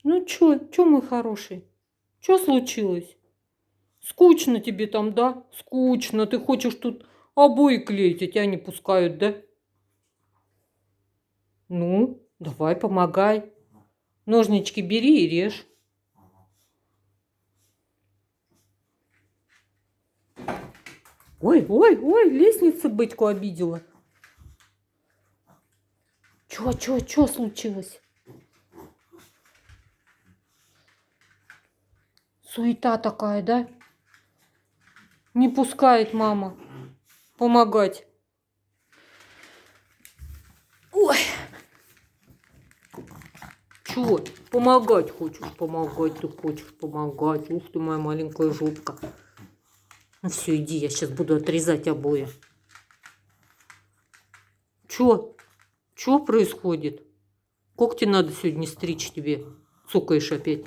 Ну чё, мой хороший? Чё случилось? Скучно тебе там, да? Скучно. Ты хочешь тут обои клеить, а тебя не пускают, да? Ну, давай, помогай. Ножнички бери и режь. Ой, лестница бытьку обидела. Чё случилось? Суета такая, да? Не пускает мама помогать. Ой. Чё? Помогать хочешь? Помогать ты хочешь помогать. Ух ты, моя маленькая жопка. Ну все, иди, я сейчас буду отрезать обои. Чё? Чё происходит? Когти надо сегодня стричь тебе. Цокаешь опять.